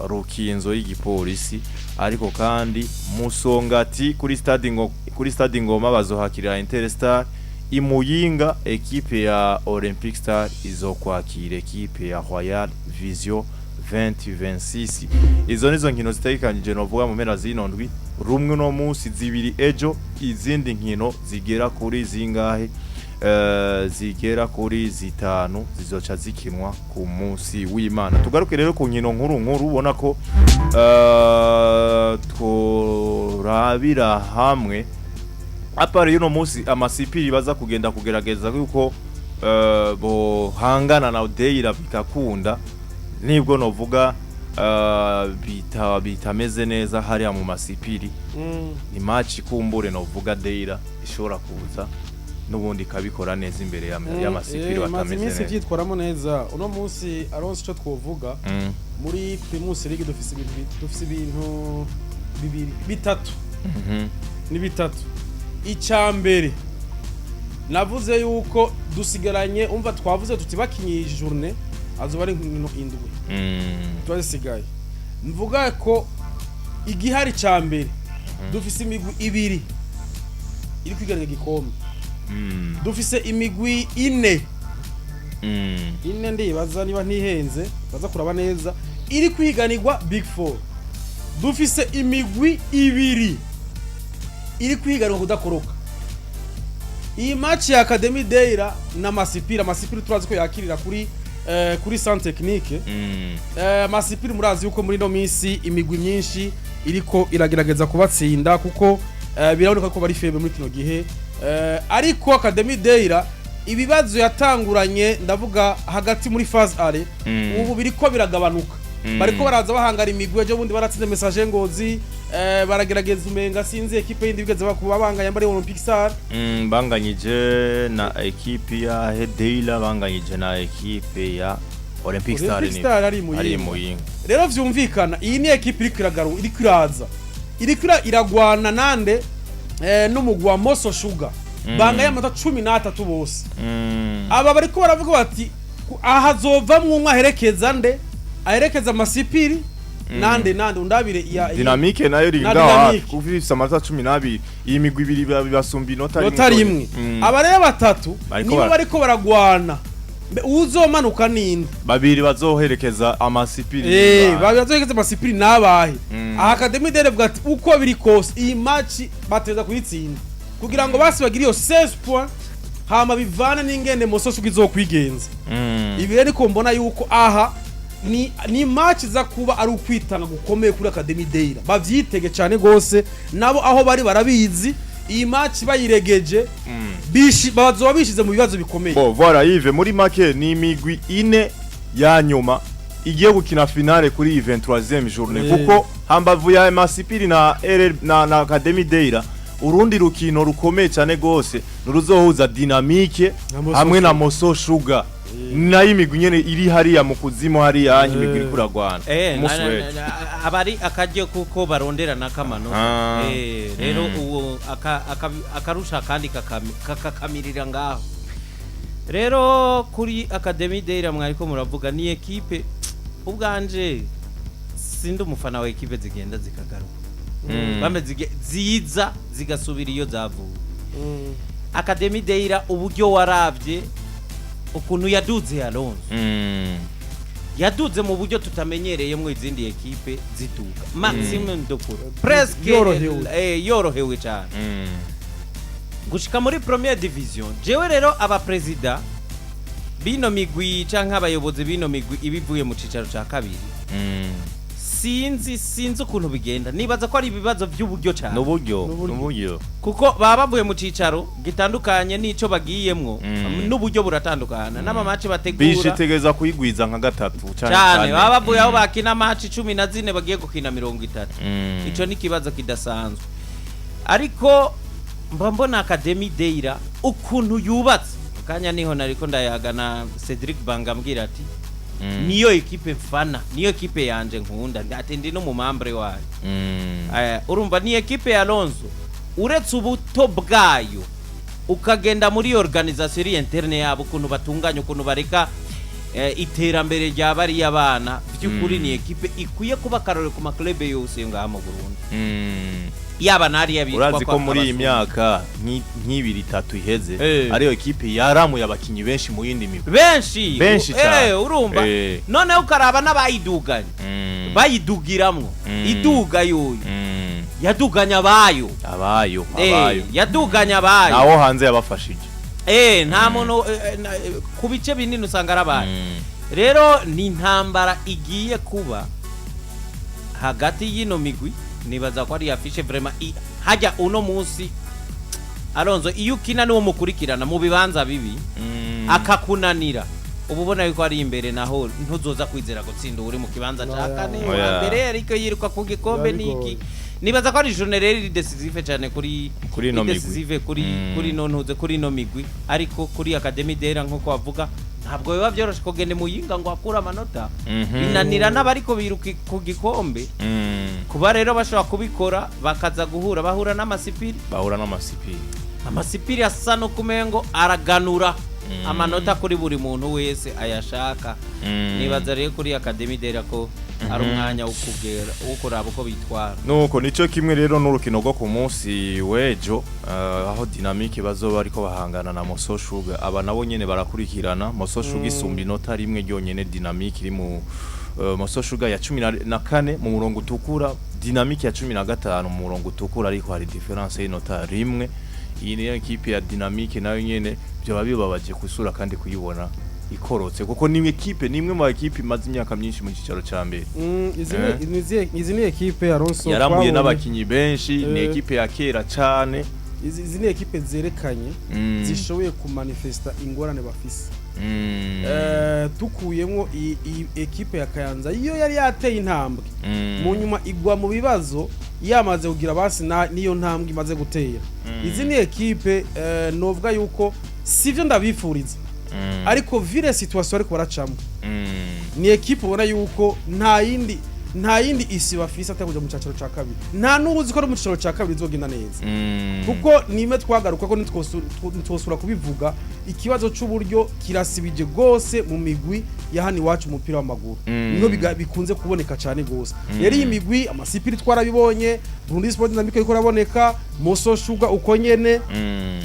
Rukinzo y'igipolisi ariko kandi Musongati kuri stade Ngoma bazohakirira Interstar Imuyinga ekipe ya Olympic Star izokwakira ekipe ya Royal Vision 2026 izo nizo nkino zitegekanije novuga mu mpera z'inondwi rumwe no munsi zibiri ejo izindi nkino zigera kuri zingahe zigera kuri zitanu zizoca zikinwa ku munsi w'Imana tugaruke rero ku nkino nkuru ubona ko turabira hamwe apari yuno munsi amasipiri baza kugenda kugerageza yuko bohangana na Deira bikakunda nibwo novuga bitameze neza hariya mu masipiri ni match kumbure novuga Deira ishobora kuza nubundi kabikora neza imbere y'amasipiri batameze neza byitwaramo neza uno munsi aronse cyo twovuga muri Primus Ligue dufise ibintu bitatu ni bitatu icambere navuze yuko dusigaranye umva twavuze tuti bakinyije journée azoba ari nkino indwi twasigaye mvuga ko igihari cambere dufise imigwi ibiri iri kwigana igikombe dufise imigwi ine ndibaza niba ntihenze baza kuraba neza iri kwiganirwa Big 4 dufise imigwi ibiri iri kwiganirwa kudakoroka iyi match ya Academy Deira na Masipiri turazi ko yakirira kuri Centre Technique Masipiri murazi yuko muri no minsi imigwi myinshi iriko iragerageza kubatsinda kuko biraboneka ko bari febe muri kino gihe ariko Academy Deira ibibazo yatanguranye ndavuga hagati muri phase ale ubu biriko biragabanuka bariko baraza bahangara imigwi ejo bundi baratsinze message ngozi baragerageza umenga sinzi equipe yindi bigeze bakuba banganya muri Olympic Star banganyije na equipe ya Deira banganyije na equipe ya Olympic Star ari Muyinga rero vyumvikana iyi ni equipe iri kiraza iragwana nande n'umugwi wa Moso Sugar banganya amata 13 bose aba bariko baravuga bati aha zovamwe umwe aherekeza Masipiri nande undabire ya Dynamique nayo ringa kuvisa amata 12 iyi migwi ibiri basumba inota rimwe aba rero batatu nibo bariko baragwana uzomanuka ninde babiri bazoherekeza Amasipiri bazoherekeza Amasipiri nabahe Academy Deira bwa ati uko biri kose iyi match bateza kuyitsinda kugira ngo basi bagire iyo 16 points hama bivana n'ingene Moso Sugar izokwigenza ibi rero ko mbona yuko aha ni match za kuba ari ukwitanga gukomeye kuri Academy Deira bavyitege cyane gose nabo aho bari barabizi iyi match bayiregeje bazoba bishize mu bibazo bikomeye voilà Yves muri make ni imigwi ine ya nyuma igiye gukina finale kuri 23e journée kuko hambavu ya Masipiri na Academy Deira urundi rukino rukomeye cyane gose nuruzohuza Dynamique hamwe na Moso Sugar nayo imigwi nyene iri hariya mu kuzimu hariya imigwi iri kuragwana abari akajye kuko baronderana kamano rero uwo akarusha kandi kakakamirira ngaho rero kuri Academy Deira mwariko muravuga ni equipe ubwanje sindi umufana wa equipe zigenda zikagaruka bameze ziza zigasubira iyo zavuye Academy Deira uburyo waravye ukuntu yaduze Alonso yaduze mu buryo tutamenyereye mu izindi equipe zituka maximum dokoro presque yorohewe cyane gushika muri première division jewe rero aba president bino migwi canke abayobozi bino migwi ibivuye mu cicaro ca kabiri sinzi ukuntu bigenda nibaza ko ari ibibazo by'uburyo cyane n'uburyo kuko baba bavuye mu cicaro gitandukanye n'ico bagiyemwo n'uburyo buratandukana n'amamaci bategura bishitegeza kuyigwiza nka gatatu cyane baba bavuye aho bakina match 14 bagiye gukina 30 ico ni kibazo kidasanzwe ariko mbona Academy Deira ukuntu yubatse kanya niho nariko ndayagana Cedric Bangambwira ati niyo equipe mfana niyo equipe yanje nkunda ati ndi no mu membre wayo urumva ni equipe ya Alonso uretse ubuto bwayo ukagenda muri organisation interne yabo ukuntu batunganya ukuntu bareka iterambere rya bari y'abana by'ukuri ni ekipe ikwiye kuba karore ku maklebe yose ngaha mu Burundi yaba nari yabitwa urazi ko muri iyi myaka nk'ibiri itatu iheze ariyo ekipe yaramuye abakinyi benshi mu yindi migwi benshi cyane urumva none ukaraba n'abayiduganye bayidugiramwo iduga yoyo yaduganya abayo yaduganya abayo naho hanze yabafashije nta muntu ku bice binini usanga arabaye rero ni intambara igiye kuba hagati y'ino migwi nibaza ko ari afishe vraiment hajya uno munsi Alonzo iyo ukina n'uwo mukurikirana mu bibanza bibi akakunanira ububona yuko ari imbere naho ntuzoza kwizera gutsinda uri mu kibanza ca kane mbere ariko yiruka ku gikombe niki nibaza ko ari journée decisive cyane kuri no decisive kuri nontuze kuri no migwi ariko kuri academy dera nkuko bavuga ntabwo biba byoroshe kugende muyinga ngo akura amanota binanira n'abariko biruka ku gikombe kuba rero bashobora kubikora bakaza bahura n'amasipiri amasipiri asa no kumengo araganura amanota kuri buri muntu wese ayashaka nibaza rero kuri academy dera ko ari umwanya wo kugera wo kuraba uko bitwara nuko nico kimwe rero n'urukino rwo ku munsi wejo aho dynamique bazoba ariko bahangana na Moso Sugar aba nabo nyene barakurikirana Moso Sugar isumba inota rimwe ryonyene dynamique iri mu Moso Sugar ya 14 mu murongo utukura dynamique ya 15 mu murongo utukura ariko hari difference y'inota rimwe iyi ni equipe ya dynamique nayo nyene byo babibabaje kusura kandi kuyibona ikorotse kuko nimwe equipe nimwe mu equipe imaze imyaka myinshi mu cicaro ca mbere izi ni equipe ya Ronso yaramuye n'abakinyi benshi ni equipe ya kera cyane izi ni equipe zerekanye zishoboye ku manifesta ingorane bafise tukuyemo iyi equipe ya Kayanza iyo yari yateye intambwe mu nyuma igwa mu bibazo yamaze kugira basi niyo ntambwe imaze gutera izi ni equipe novuga yuko sivyo ndabifuriza ariko vire situation ariko baracamo ni equipe ubona yuko nta yindi isi bafise atakuja mu cacaro ca kabiri nta nubuzi ko mu cacaro ca kabiri zogenda neza kuko nime twagaruka ko nitwosura kubivuga ikibazo c'uburyo kirasibije gose mu migwi ya hani wacu umupira w'amaguru niho bikunze kuboneka cyane gose rero iyi migwi amasipiri twarabibonye Burundi Sport Dynamique iko raboneka Moso Sugar uko nyene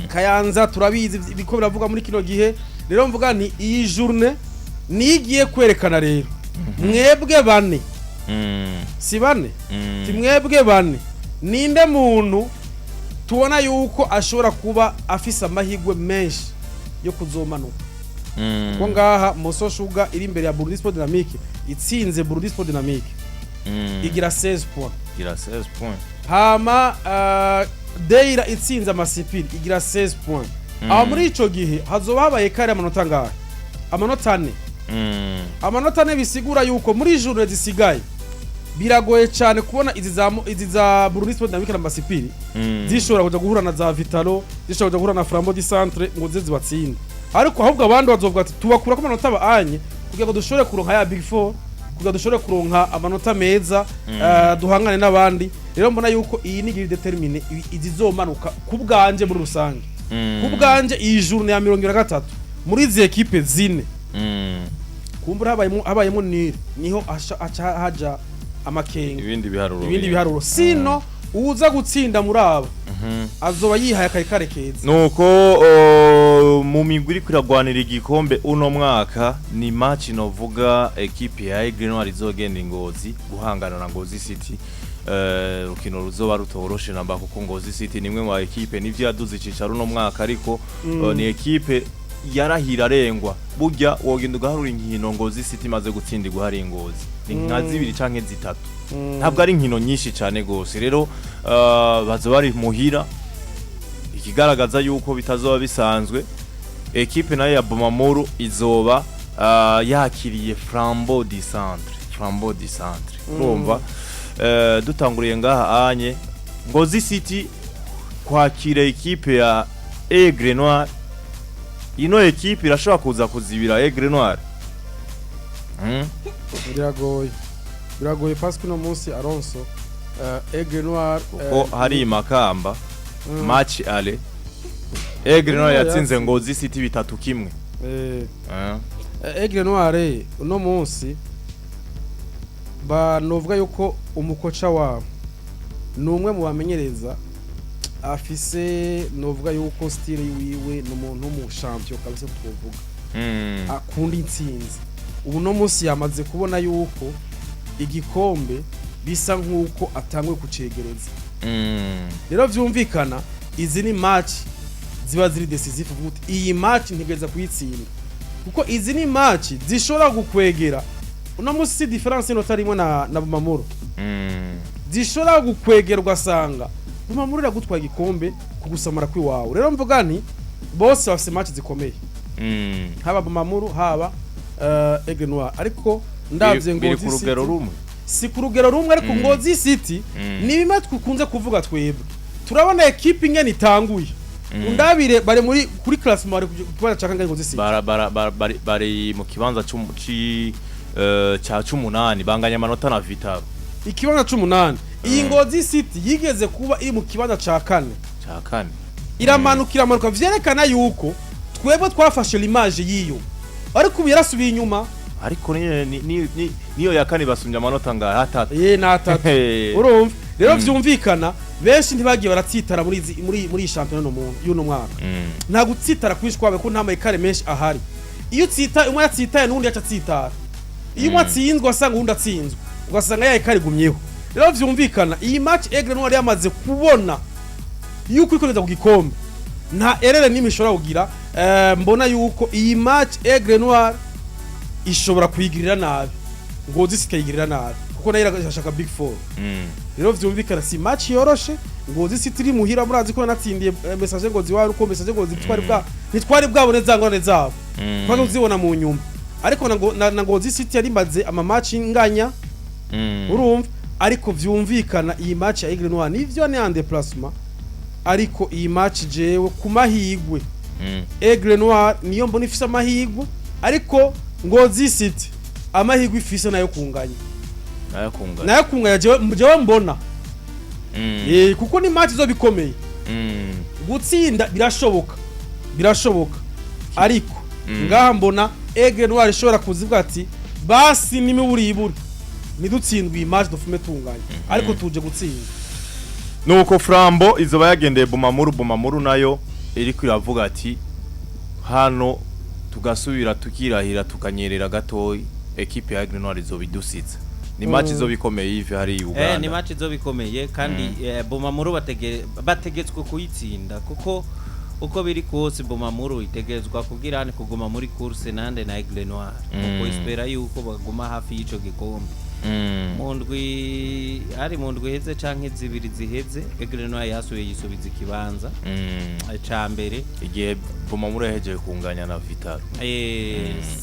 Kayanza turabizi biko biravuga muri kino gihe rero mvuga nti iyi journée nigiye kwerekana rero mwebwe bane si bane mwebwe bane ninde muntu tubona yuko ashobora kuba afise amahigwe menshi yo kuzomanuka ko ngaha Moso Sugar iri imbere ya Burundi Sport Dynamique itsinze Burundi Sport Dynamique igira 16 points hama Deira itsinze amasipiri igira 16 points aho muri ico gihe hazoba habaye kare amanota ngaha amanota 4 amanota 4 bisigura yuko muri journée zisigaye biragoye cyane kubona izi za Burundi Sport Dynamique n'amasipiri zishobora kuja guhura na za Vitalo zishobora kuja guhura na Flambeau du Centre ngo zibatsinde ariko ahubwo abandi bazovuga ati tubakura ko amanota baanye kugira ngo dushobore kuronka ya Big 4 kugira dushobore kuronka amanota meza duhangane n'abandi rero mbona yuko iyi ni determine izizomanuka kubganje muri rusange kubganje iyi journée ya 23 muri izi equipe zine kumbura habayemo niho haja amakenga ibindi biharuro sino uza gutsinda muri aba azoba yihaye akayikare keza nuko mu migwi iri kwiragwanira igikombe uno mwaka ni match novuga equipe ya Ligue no izogenda Ngozi guhangana na Ngozi City rukino ruzoba rutoroshe namba kuko Ngozi City nimwe mu equipe nivyo yaduze icicaro uno mwaka ariko ni equipe yarahira rengwa burya wogenda ugaharura inkino Ngozi City maze gutsindirwa hari Ngozi ni nka zibiri canke zitatu ntabwo ari inkino nyinshi cyane gose rero bazo bari muhira ikigaragaza yuko bitazoba bisanzwe equipe nayo ya Bomamuru izoba yakiriye Flambeau du Centre urumva dutanguriye ngaha anye Ngozi City kwakira equipe ya Aigle Noir ino equipe irashobora kuza kuzibira Aigle Noir biragoye parce que no munsi Alonso Aigle Noir uko hari makamba match ale Aigle Noir yatsinze Ngozi City 3-1 Aigle Noire uno munsi banovuga yuko umukoca wabo numwe mu bamenyereza afise novuga yuko style yiwe n'umuntu mu champion kabisa twovuga akunda intsinzi ubu no munsi yamaze kubona yuko igikombe bisa nkuko atangwe kucegereza rero vyumvikana izi ni match ziba ziri decisive gute iyi match ntigeza kuyitsinda kuko izi ni match zishobora gukwegera uno munsi difference no tarimo na Bumamuru zishobora gukwegera ugasanga Bumamuru iragutwaye igikombe kugusamara kwiwawe rero mvuga nti bose bafite match zikomeye haba Bumamuru haba Aigle Noire ariko ndavye ngo ku rugero rumwe si ku rugero rumwe ariko Ngozi City ni bimwe twakunze kuvuga twebwe turabona equipe ingene itanguye undabire bari muri kuri classement bari kubana cakanga Ngozi City bari mu kibanza ca 18 banganya amanota na Vitaro ikibanza 18 iyi Ngozi City yigeze kuba iri mu kibanza ca 4 iramanuka vyerekana yuko twebwe twafashe l'image yiyo ariko yarasubiye inyuma ariko niyo ya kane basumye amanota nga hatatu na hatatu urumva rero vyumvikana benshi ntibagiye baratsitara muri championnat y'uno mwaka nta gutsitara kwishwabe ko nta mayikare menshi ahari iyo utsita umwe yatsitaye n'undi yacatsitara iyo umwe atsinzwe asanga undi atsinzwe ugasanga yayikare gumyeho rero vyumvikana iyi match Aigle Noire yamaze kubona yuko ikoreza ku gikombe nta erere nimishobora kugira mbona yuko iyi match Aigle Noire ishobora kuyigirira nabi Ngozi sikayigirira nabi kuko nayo irashaka big 4 rero vyumvikana si match yoroshe Ngozi City iri muhira murazi ko natsindiye message Ngozi wari uko message Ngozi twari bwabone zangone zabo kwaje uzibona mu nyuma ariko na Ngozi City yari maze ama match inganya urumva ariko vyumvikana iyi match ya Aigle Noire nivyo ni ande plasma ariko iyi match jewe kumahigwe Aigle Noire niyo mbona ifise amahigwe ariko Ngozi City amahigwe ifise nayo kunganya jewe mbona kuko ni match zo bikomeye gutsinda birashoboka ariko ngaha mbona Aigle Noire ishobora kuzivuga ati basi nimiburiburi nidutsindwa iyi match dufume tunganya ariko tuje gutsinda nuko Flambo izoba yagendeye Bumamuru nayo iri kwiravuga ati hano tugasubira tukirahira tukanyerera gatoyi equipe ya Aigle Noire izobidusitse ni match izobikomeye ive hari Uganda ni match izobikomeye kandi Bumamuru bategetswe kuyitsinda kuko uko biri kose Bumamuru itegezwa kugira hane kuguma muri course nande na Aigle Noire kuko espera yuko baguma hafi y'ico gikombe mundwi heze canke zibiri ziheze Aigle Noire yasubiye yisubiza ikibanza ca mbere igihe Bumamuru yahejeje kunganya na Vitaro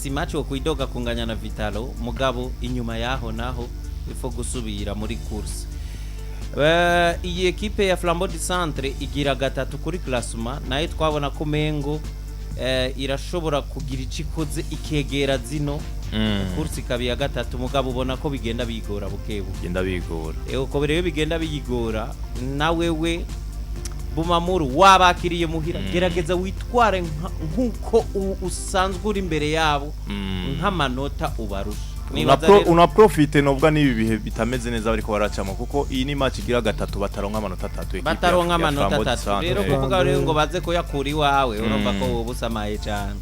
si match wo kuidoga kunganya na Vitaro mugabo inyuma yaho naho ifo gusubira muri course iyi equipe ya Flambeau du Centre igira gatatu kuri classement nayo twabona ko mengo irashobora kugira icikoze ikegera zino kursi kabiya gatatu mugabo ubona ko bigenda bigora bukebu uko rero bigenda biyigora nawewe Bumamuru wabakiriye muhira gerageza witware nkuko usanzwe uri imbere yabo nk'amanota ubarusha una profite nobwa nibi bihe bitameze neza bariko baracamo kuko iyi ni match igira gatatu bataronka amanota 3 bataronka amanota 3 rero kuvuga rero ngo baze ko yakuri wawe urumva ko ubusamaye cyane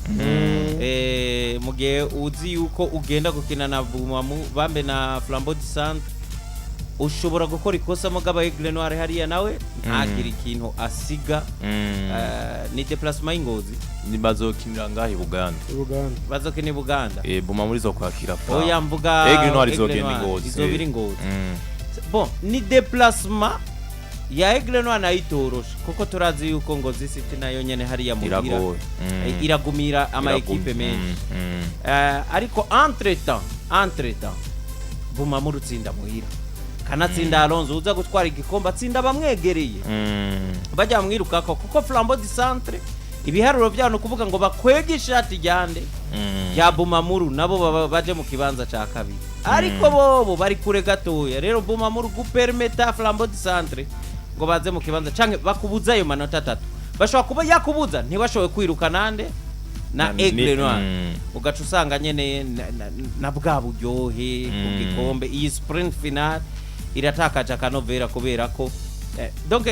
mugihe uzi yuko ugenda gukina na Bumamuru bambe na Flambeau du Centre ushobora gukora ikosa mugaba Aigle Noire hariya nawe ntagira ikintu asiga ni déplacement Ngozi ni bazokinira ngahi Buganda bazokina Buganda Bumamuru zo kwakira pa oya mvuga Aigle Noire izogenda Ngozi izobiri Ngozi bon ni déplacement ya Aigle Noire nayitorosha kuko turazi yuko Ngozi City nayo nyene hariya muhira iragumira ama equipe menshi ariko entre temps Bumamuru tsinda muhira kanatsinda Alonso uza gutwara igikomba tsinda bamwegereye bajya mwirukako kuko Flambeau du Centre ibiharuro byano kuvuga ngo bakwege ishati ryande ya Bumamuru nabo baje mu kibanza ca kabiri ariko bobo bari kure gatoya rero Bumamuru gupermeta Flambeau du Centre ngo baze mu kibanza canke bakubuza ayo manota 3 bashobora kuba yakubuza ntibashoboye kwiruka nande na Aigle Noir ugaca usanga nyene na bwa buryohe ku gikombe iyi sprint final iratakaje akanovera kubera ko donc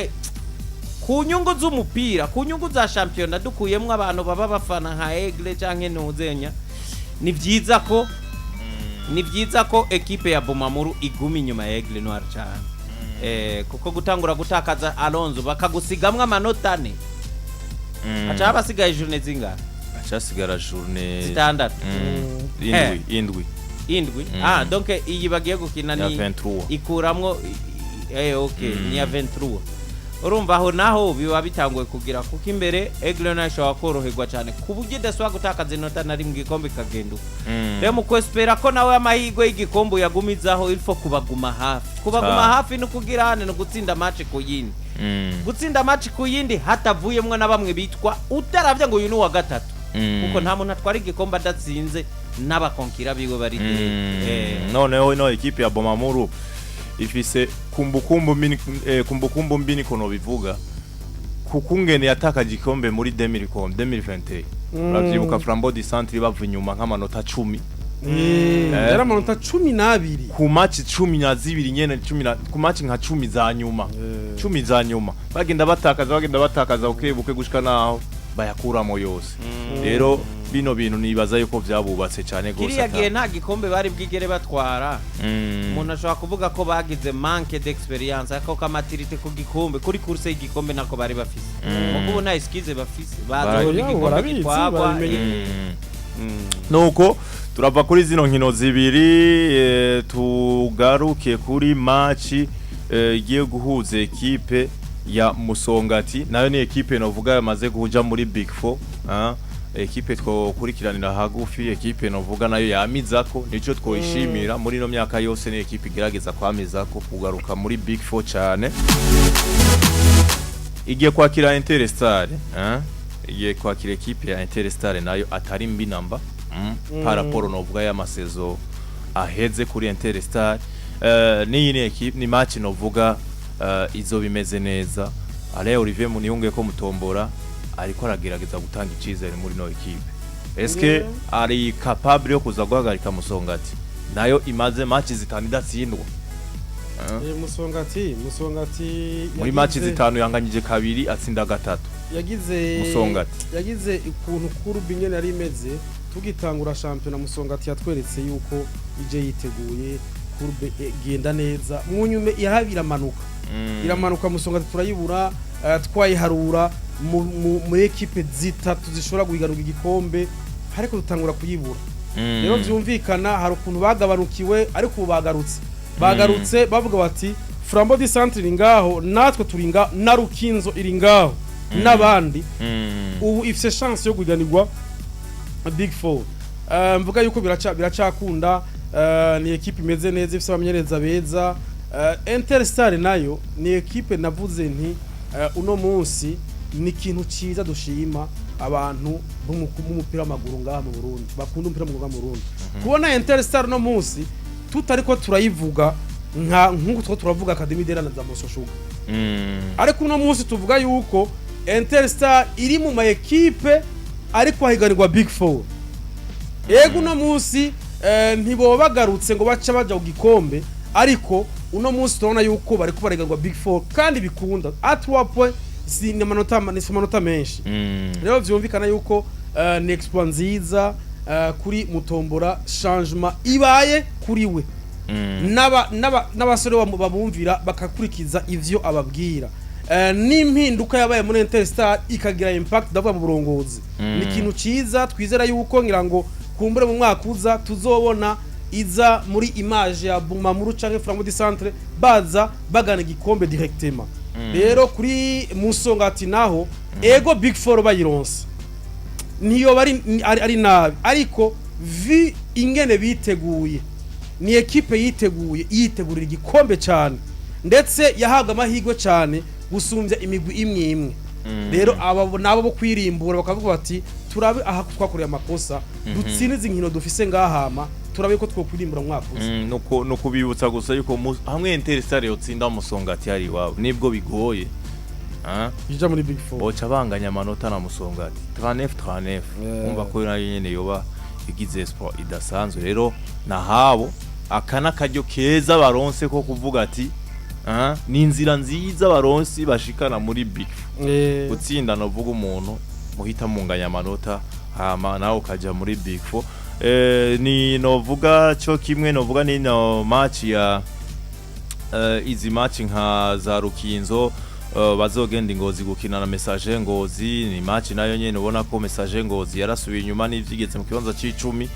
ku nyungu z'umupira ku nyungu za championnat dukuyemwe abantu baba bafana nka Aigle canke Nuzenya ni vyiza ko equipe ya Bumamuru iguma inyuma ya Aigle Noir cyane kuko gutangura gutakaza Alonso bakagusigamwe amanota 4 acha basigaye journée zinga acha sigara journée zitandatu indwi donc iyi bagiye gukina ni ikuramwo okay ni ya 23 urumva aho naho biba bitanguye kugira kuko imbere Aigle Noir ashobora koroherwa cyane kuburyo idaswa gutakaza inota na rimwe igikombe kagendo rero mu kwespera ko nawe amahigwe y'igikombe yagumizaho ilfo kubaguma hafi no kugira hane no gutsinda match ku yindi gutsinda match ku yindi hatavuyemwe na bamwe bitwa utaravye ngo uyu ni wa gatatu kuko nta muntu atwara igikombe adatsinze n'abakonkira biwe bari noneho ino equipe ya Bumamuru ifise kumbukumbu mbini kono bivuga kukungene yatakaje igikombe muri 2021 uravyibuka Flambeau du Centre bava inyuma nk'amanota 10 yari amanota 12 ku match 12 nyene ku match nka 10 za nyuma 10 za nyuma bagenda batakaza buke gushika naho bayakuramo yose rero bino bintu nibaza yuko vyabubatse cyane gose kiriya gihe nta gikombe bari bwigere batwara umuntu ashobora kuvuga ko bagize manque d'experience ako kamatirite ku gikombe kuri course y'igikombe nako bari bafise kuko nta eskize bafise bazo igikombe gitwagwa nuko turava kuri zino nkino zibiri tugaruke kuri match igiye guhuza equipe ya Musongati nayo ni equipe novuga yamaze kuja muri Big 4 equipe twokurikiranira hagufi equipe novuga nayo yamizako nico twoishimira muri no myaka yose ni equipe igerageza kwamizako kugaruka muri Big 4 cyane igiye kwakira Interstar igiye kwakira equipe ya Interstar nayo atari mbi namba par rapport novuga ya masezo aheze kuri Interstar ni equipe ni match novuga izo bimeze neza ale Olivier Muniyunge ko mutombora ariko aragerageza gutanga icizere muri no equipe eske ari capable yo kuza guhagarika Musongati nayo imaze match zitanu idatsindwa Musongati muri match zitanu yanganyije kabiri atsinda gatatu yagize ikuntu kuru binyene yari imeze tugitangura championnat Musongati yatweretse yuko ije yiteguye kurbe genda neza munyume iramanuka Musongati turayibura twayiharura mu equipe zitatu zishobora guhiganwa igikombe ariko dutangura kuyibura rero byumvikana hari ukuntu bagabanukiwe ariko bagarutse bavuga bati Flambeau du Centre iri ngaho natwe turinga na Rukinzo iri ngaho n'abandi ubu ifise chance yo guhiganirwa Big 4 mvuga yuko biracakunda ni equipe imeze neza ifise abamenyereza beza Interstar nayo ni equipe navuze nti uno munsi ni ikintu ciza dushima abantu b'umupira w'amaguru ngaha mu Burundi bakunda umupira w'amaguru mu Burundi kubona Interstar no munsi tutariko turayivuga nkuko turavuga Academy de la Zamososhuga ariko uno munsi tuvuga yuko Interstar iri mu ma equipe ariko ahiganirwa Big 4 ego uno munsi ntibo bagarutse ngo baca baja ku gikombe ariko uno munsi tubona yuko bariko bareganwa Big 4 kandi bikunda atwapo si amanota menshi rero vyumvikana yuko ni exploit nziza kuri mutombora changement ibaye kuri we n'abasore babumvira bakakurikiza ivyo ababwira n'impinduka yabaye muri Interstar ikagira impact ndavuga mu burongozi ni ikintu ciza twizera yuko ngira ngo kumbure mu mwaka uza tuzobona iza muri image ya Bumamuru canke Flambeau du Centre baza bagana igikombe directement rero kuri Musongati naho ego Big 4 bayironse niyo bari ari nabi ariko vi ingene biteguye ni equipe yitegurira igikombe cyane ndetse yahaga amahirwe cyane gusumbya imigwi imwe rero aba nabo bo kwirimbura bakavuga bati turabe aha twakoreye amakosa dutsinize inkino dufise ngahama turabe ko twokwirimbura mu mwaka no kubibutsa gusa yuko hamwe Interstar yotsinda Musongati ari wabo nibwo bigoye ija muri Big 4 boca banganya amanota na Musongati 39 umva ko nayo nyene yoba igize espoir idasanzwe rero nahabo akana karyo keza baronse ko kuvuga ati ni inzira nziza baronse bashikana muri Big 4 gutsinda no vuga umuntu muhita munganya amanota hama nawo kaja muri Big 4 ni novuga cyo kimwe novuga ni no match ya izi match nka za Rukinzo bazogenda Ingozi gukina na Message Ngozi ni match nayo nyene ubona ko Message Ngozi yarasubiye inyuma n'ivyigeze mu kibanza c'icumi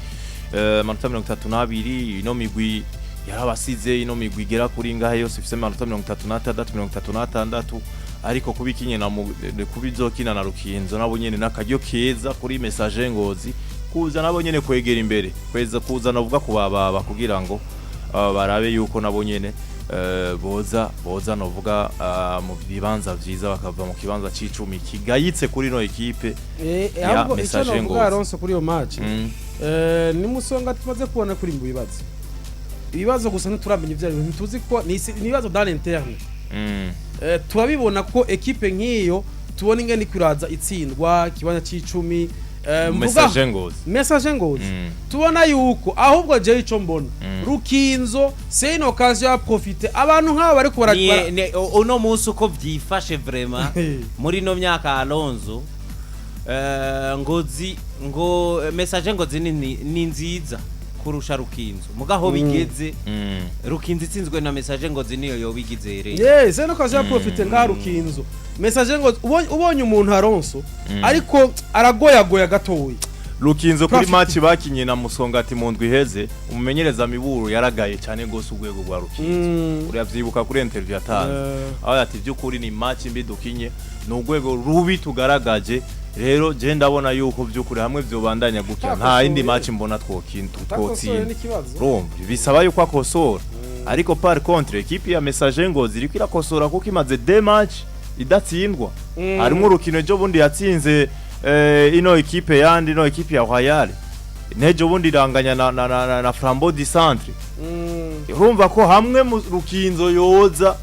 manota 32 ino migwi yarabasize ino migwi gera kuri ngahe yose ifise manota 33 ariko kubikinye na kubizokina na Rukinzo nabo nyene nakaryo keza kuri Message Ngozi kuza nabo nyene kwegera imbere kuza navuga kubababa kugira ngo barabe yuko nabo nyene boza novuga mu bibanza vyiza bakava mu kibanza c'icumi kigayitse kuri no equipe ya Message Ngozi aronse kuri yo match ni Musonga tumaze kubona kuri mu bibazo gusa nturamenya ivyo ntuzi ko ni ibibazo dans l'interne turabibona ko equipe nk'iyo tubona ingene kuraza itsindwa kibanza c'icumi Message Ngozi tubona yuko ahubwo je ico mbona Rukinzo c'est une occasion à profiter abantu nk'aba bari kubarakora uno munsi uko vyifashe vraiment muri no myaka Alonzo Ngozi Message Ngozi ni nziza kurusha Rukinzo mugaho bigeze Rukinzo itsinzwe na Message Ngozi niyo yobigize rero c'est une occasion à profiter nga Rukinzo Message Ngozi ubonye umuntu aronso ariko aragoyagoya gatoyi Rukinzo kuri match bakinye na Musongati mu ndwi heze umumenyereza miburu yaragaye cyane gose ugwego gwa Rukinzo uri avyibuka kuri interview yatanze aho ati byukuri ni match mbi dukinye n'ugwego rubi tugaragaje rero je ndabona yuko byukuri hamwe vyobandanya gukira nta indi match mbona twotsinda rombi bisaba yuko akosora ariko par contre equipe ya Message Ngozi iriko irakosora kuko imaze 2 match idatsindwa harimo urukino ejo bundi yatsinze ino equipe yandi ino equipe ya Royal nejo bundi iranganya na Flambeau du Centre urumva ko hamwe mu Rukinzo yoza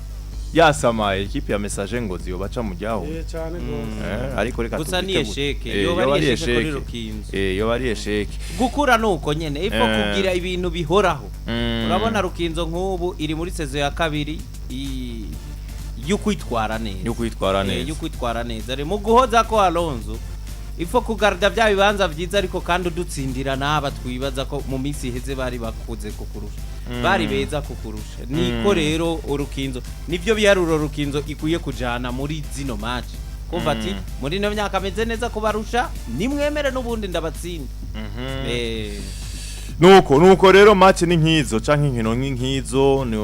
yasamaye equipe ya Message Ngozi yo baca mu jyaho cyane gose ariko reka tubite sheke yo bari esheke Rukinzo yo bari esheke gukura nuko nyene ifo kugira ibintu bihoraho urabona Rukinzo nk'ubu iri muri saison ya kabiri yukwitwara neza ari mu guhoza ko Alonzo ifo kugarda bya bibanza vyiza ariko kandi udutsindira naba twibaza ko mu minsi heze bari bakuze kukurusha bari beza kukurusha niko rero Urukinzo nivyo byaruro Rukinzo ikuye kujana muri zino match kumva ati muri no myaka ameze neza kubarusha nimwemere n'ubundi ndabatsinda nuko rero match ni nkizo canke inkino nkizo ni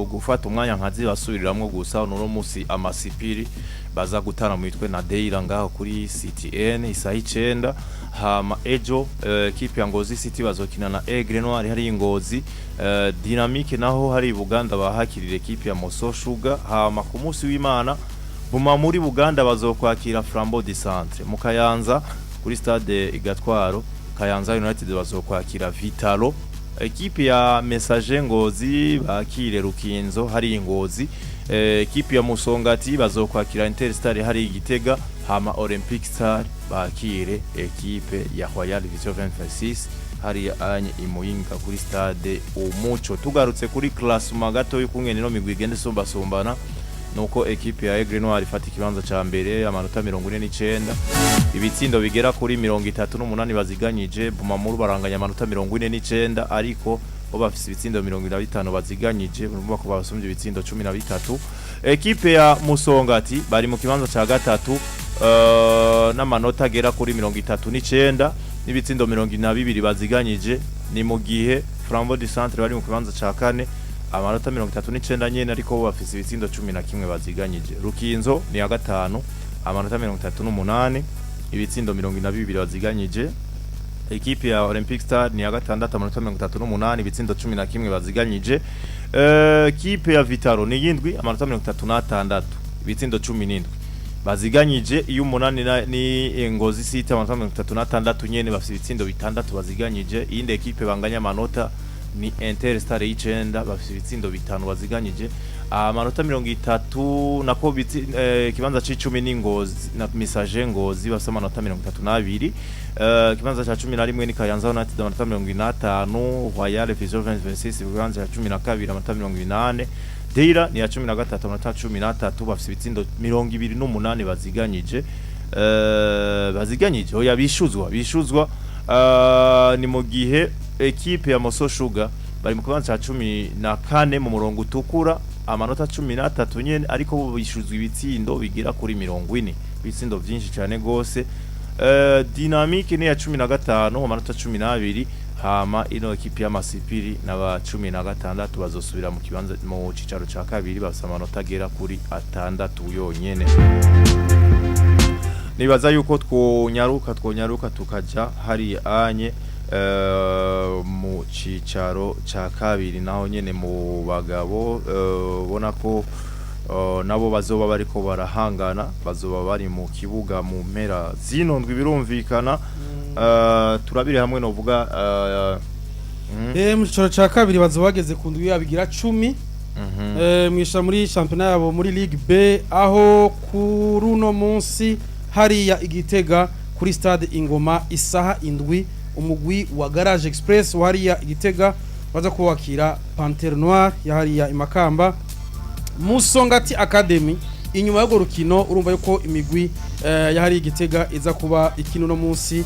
gufata umwanya nkazi basubiriramwo gusa no musi amasipiri baza gutana mwitwe na Deira ngaho kuri CTN isaha 9 hama ejo equipe ya Ngozi City bazokina na Aigle Noir hari Ngozi Dynamique naho hari Buganda bahakirira equipe ya Moso Sugar hama ku munsi w'Imana buma muri Buganda bazokwakira Flambeau du Centre mu Kayanza kuri stade Igatwaro Kayanza United bazokwakira Vitalo equipe ya Message Ngozi bakire Rukinzo hari Ngozi equipe ya Musongati bazokwakira Interstar hari Igitega hama Olympic Star bakire equipe ya Royal Vision 26 hari anye imuyinga kuri stade Umuco tugarutse kuri classement gato y'ukungene no migwi gende sombana nuko equipe ya Aigle Noir ifata ikibanza ca mbere amanota 49 ibitsindo bigera kuri 38 baziganyije Bumamuru baranganya amanota 49 ariko bo bafise ibitsindo 25 baziganyije urumva ko basumye ibitsindo 13 equipe ya Musongati bari mu kibanza ca gatatu n'amanota gera kuri 39 n'ibitsindo 22 baziganyije ni mu gihe Flambeau du Centre bari mu kibanza ca kane amanota 39 nyene ariko bo bafise ibitsindo 11 baziganyije Rukinzo ni ya gatanu amanota 38 ibitsindo 22 baziganyije equipe ya Olympic Star ni ya gatandatu amanota 38 ibitsindo 11 baziganyije equipe ya Vitaro ni yindwi amanota 36 ibitsindo 17 baziganyije iyo umunani ni Ngozi City amanota 36 nyene bafise ibitsindo bitandatu baziganyije iyindi equipe banganya amanota ni Interstar y'icenda bafite ibitsindo bitanu baziganyije amanota 30 nako kibanza c'10 ni Ngozi na Message Ngozi bafite amanota 32 kibanza cha 11 ni Kayanza United amanota 55 Royal Vision 26 kibanza cha 12 amanota 28 Deira ni ya 13 amanota 13 bafite ibitsindo 28 baziganyije oya bishuzwa ni mu gihe equipe ya Moso Sugar bari mu kibanza cha 14 mu murongo utukura amanota 13 nyene ariko bo bishuzwa ibitsindo bigira kuri 40 ibitsindo byinshi cyane gose Dynamique ni ya 15 amanota 12 hama ino equipe ya Masipiri naba 16 bazosubira mu kibanza mu cicaro ca kabiri bafite amanota agera kuri 6 yonyene nibaza yuko twonyaruka tukaja hari anye mu cicaro ca kabiri naho nyene mu bagabo bona ko nabo bazoba bariko barahangana bazoba bari mu kibuga mu mpera zino ndwi birumvikana turabire hamwe no vuga mu cicaro ca kabiri bazoba bageze ku ndwi yabigira 10 mwisha muri championnat yabo muri Ligue B aho kuruno munsi hariya Igitega kuri stade Ingoma isaha indwi umugwi wa Garage Express wariya Igitega baza kuwakira Panthère Noire ya hariya Imakamba Musongati Academy inyuma yo rukino urumva yuko imigwi ya hariya Igitega iza kuba ikino no munsi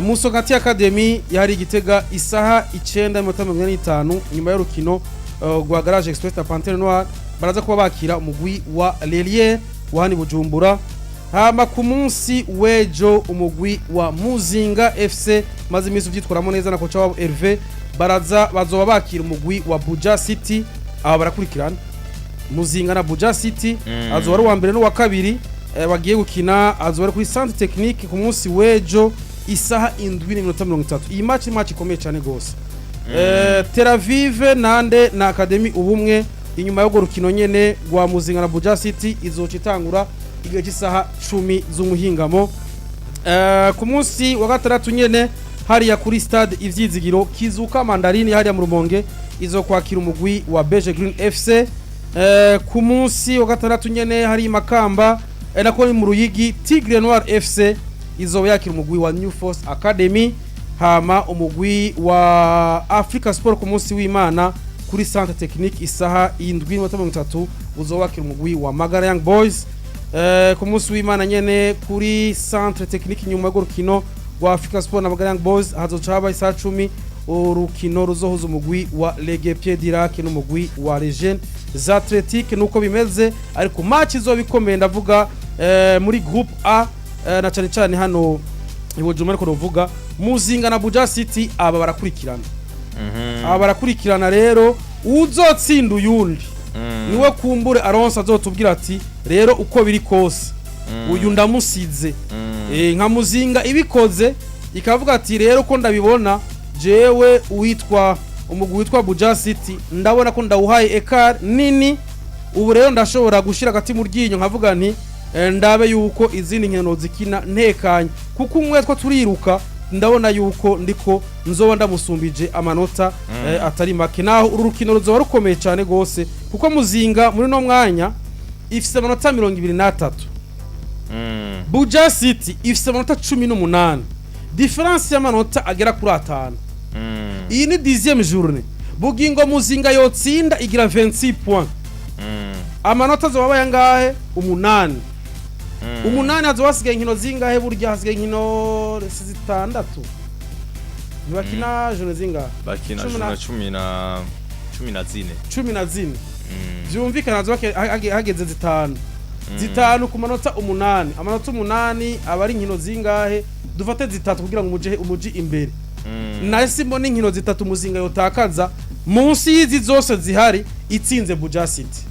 Musongati Academy ya hariya Igitega isaha 9:45 nyuma yo rukino rwa Garage Express na Panthère Noire baraza kuba bakira umugwi wa Ligue wani Bujumbura hama ku munsi wejo umugwi wa Muzinga FC maze imisi vyitwaramo neza na kocha wabo Hervé bazoba bakira umugwi wa Buja City aba barakurikirana Muzinga na Buja City azoba ari wa mbere no wa kabiri bagiye gukina azoba ari kuri Centre Technique ku munsi wejo isaha 7:30 iyi match ikomeye cyane gose Tel Aviv nande na Academy ubumwe inyuma yo rukino nyene rwa Muzinga na Buja City izocitangura igihe cy'isaha 10 z'umuhingamo ku munsi wa gatandatu nyene hariya kuri stade ivyizigiro kizuka mandarini hariya mu Rumonge izo kwakira umugwi wa Beige Green FC ku munsi wa gatandatu nyene hari Makamba nako mu Ruyigi Tigre Noir FC izo yakira umugwi wa New Force Academy hama umugwi wa Africa Sport ku munsi w'Imana kuri Centre Technique isaha 7:30 uzowakira umugwi wa Magara Young Boys ku munsi w'Imana nyene kuri Centre Technique nyuma yo rukino rwa Africa Sport na Magara Young Boys hazoca haba isaha 10 urukino ruzohuza umugwi wa Ligue Pied d'Irak n'umugwi wa Legend Athletic nuko bimeze ariko match izobikomeye ndavuga muri groupe A na cyane cyane hano Bujumbura ko ruvuga Muzinga na Buja City aba barakurikirana aba barakurikirana rero uzotsinda uyundi niwe kumbure Alonso azotubwira ati rero uko biri kose uyu ndamusize nka Muzinga ibikoze ikavuga ati rero ko ndabibona jewe uitwa umugwi witwa Buja City ndabona ko ndawuhaye ekar nini ubu rero ndashobora gushira gati mu ryinyo nkavuga nti ndabe yuko izindi nkino zikina ntekanye kuko umwe two turiruka ndabona yuko ndiko nzoba ndamusumbije amanota atari make naho urukino ruzoba rukomeye cyane gose kuko Muzinga muri no mwanya ifise amanota 23 Buja City ifise amanota 18 difference y'amanota agera kuri 5 iyi ni 10e journée bugingo Muzinga yotsinda igira 26 points amanota zo baba yangahe 8 umunani azobasigaye inkino zingahe burya hasigaye inkino 6 bakina jone zingahe bakina jone 14 byumvikana azobake hageze 5 ku manota 8 amanota 8 abari inkino zingahe dufate 3 kugira ngo umuji imbere nasi mbona inkino 3 Muzinga yotakaza munsi y'izi zose zihari itsinze Buja City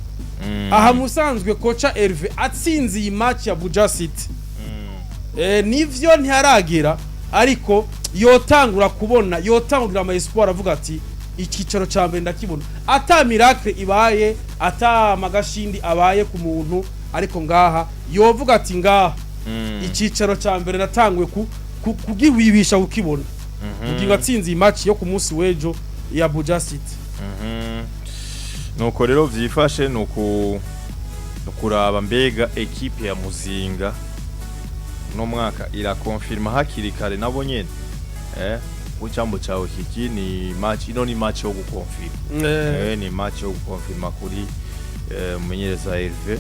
aha musanzwe kocha Hervé atsinze iyi match ya Buja City nivyo ntiharagera ariko yotangura kubona yotangurira ama espoir avuga ati ikicaro ca mbere ndakibona ata miracle ibaye ata magashindi abaye ku muntu ariko ngaha yovuga ati ngaha ikicaro ca mbere natanguye kugihwibisha kukibona uginga atsinze iyi match yo ku munsi wejo ya Buja City. Nuko rero vyifashe nukuraba mbega ekipe ya Muzinga no mwaka irakonfirma hakiri kare nabo nyene Uchambo chawe hiki ni match ino ni match yo gukonfirma ni match yo gukonfirma kuri mumenyereza Herve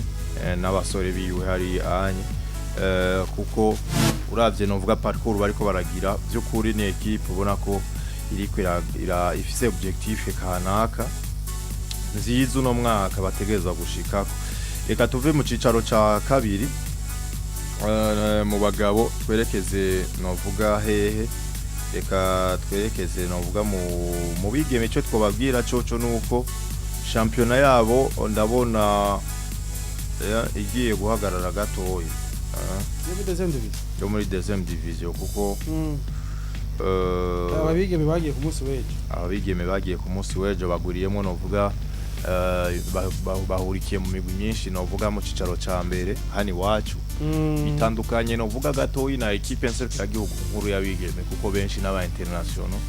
n'abasore biwe hari anye kuko uravye novuga parcours bariko baragira byo kuri ni equipe ubona ko iriko ifise objectif kanaka nziza uno mwaka bategereza gushikako. Reka tuve mu cicaro ca kabiri mu bagabo twerekeze novuga hehe, reka twerekeze novuga mu bigeme cyo twababwira coco nuko championa yabo ndabona igiye guhagarara gatoya yo muri deuxième division kuko ababigeme bagiye ku munsi w'ejo baguriyemo novuga bahurikiye mu migwi myinshi novuga mu cicaro ca mbere hani wacu bitandukanye novuga gatoyi na equipe nserukira gihugu nkuru y'abigeme kuko benshi n'aba international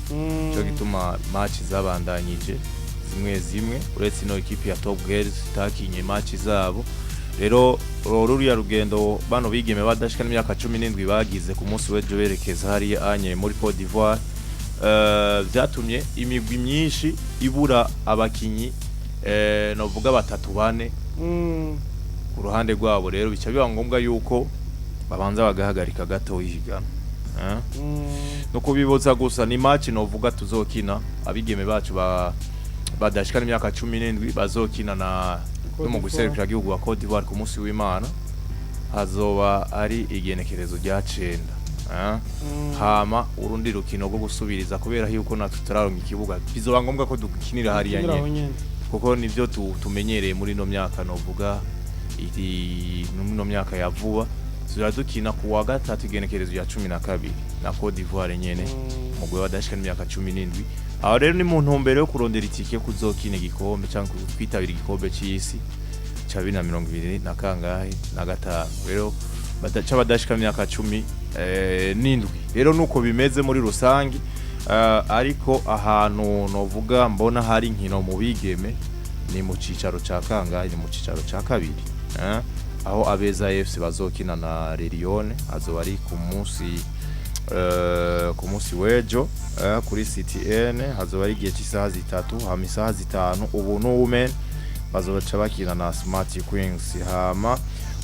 cyo gituma match zabandanyije zimwe uretse no equipe ya Top Girls takinye match zabo. Rero ruriya rugendo bano bigeme badashika n'imyaka 17 bagize ku munsi w'ejo berekeza hari anye muri Côte d'Ivoire byatumye imigwi myinshi ibura abakinyi novuga batatu bane ku ruhande rwabo. Rero bica biba ngombwa yuko babanza bagahagarika gato yigana no kubiboza gusa ni match novuga tuzokina abigeme bacu badashika n'imyaka 17 bazokina na mu guserukira gihugu wa Côte d'Ivoire ku munsi w'Imana hazoba ari igenekerezo rya 9 hama urundi rukino rwo gusubiriza kubera yuko natutararonka ikibuga bizoba ngombwa ko dukinira hari yanye kuko nivyo tumenyereye muri no myaka novuga no myaka ya vuba turadukina ku wa gatatu igenekerezo ya 12 na Côte d'Ivoire nyene mu gwe badashika n'imyaka 17. Aho rero ni mu ntumbero yo kurondera itike kuzokina igikombe cyangwa kwitabira igikombe cy'isi ca 2020 na kangahe na gatanu. Rero badaca badashika imyaka 17 rero nuko bimeze muri rusangi. Ariko ahantu novuga mbona hari inkino mu bigeme ni mu cicaro ca kangahe, ni mu cicaro ca kabiri aho Abeza FC bazokina na Lerione azoba ari ku munsi w'ejo kuri CTN hazoba ari igihe cy'isaha 3 hama isaha 5 ubu n'ubumen bazobaca bakina na Smart Queens. Hama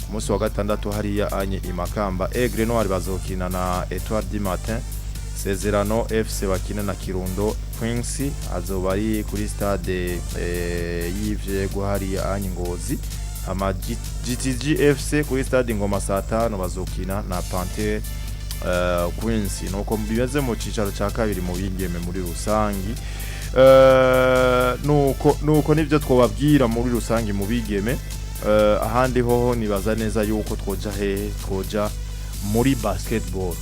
ku munsi wa gatandatu hariya anye Imakamba Aigle Noir bazokina na Etoile du Matin. Sezerano FC bakina na Kirundo Queens azoba ari kuri stade yivye guhariya anye Ngozi. Hama GTG FC kuri stade Ngoma saa 5 bazokina na Panther Queens. Nuko bimeze mu cicaro ca kabiri mu bigeme muri rusangi. Nuko nivyo twobabwira muri rusangi mu bigeme. Ahandi hoho nibaza neza yuko twoja muri basketball